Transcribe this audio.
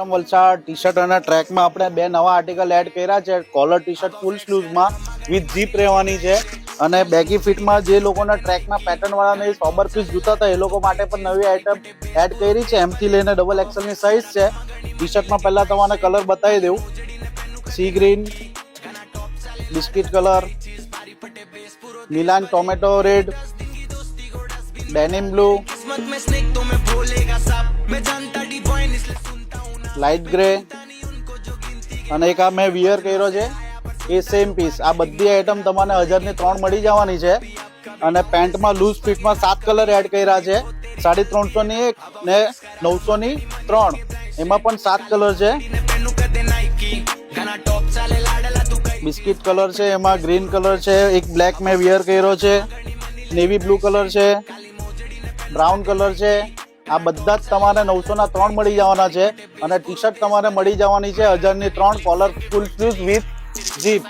Valsad T shirt અને ટ્રેકમાં આપણે બે નવા આર્ટિકલ એડ કર્યા છે. કોલર ટી શર્ટ ફૂલ સ્લીવ્સમાં વિથ જીપ રહેવાની છે અને બેગી ફિટમાં જે લોકોના ટ્રેકમાં પેટર્ન વાળાને સોબર પીસ જોતા હતા એ લોકો માટે પણ નવી આઈટમ એડ કરી છે. એમથી લઈને ડબલ એક્સેલની સાઇઝ છે. ટી શર્ટમાં પહેલા તમને કલર બતાવી દઉં. Sea green, biscuit colour, Milan tomato red, denim blue, light grey અને એક આ મેં વિયર કર્યો છે એ સેમ પીસ. આ બધી આઈટમ તમને 1000 ની 3 મળી જવાની છે. અને પેન્ટમાં લૂઝ ફિટમાં 7 કલર એડ કર્યા છે. 350 ની 1 ને 900 ની 3, એમાં પણ 7 કલર છે. બિસ્કિટ કલર છે, એમાં ગ્રીન કલર છે, એક બ્લેક મેં વિયર કર્યો છે, નેવી બ્લુ કલર છે, બ્રાઉન કલર છે. આ બધા જ તમારે 900 ના 3 મળી જવાના છે. અને ટી શર્ટ તમારે મળી જવાની છે 1000 ની 3 collar full sleeves with jeep.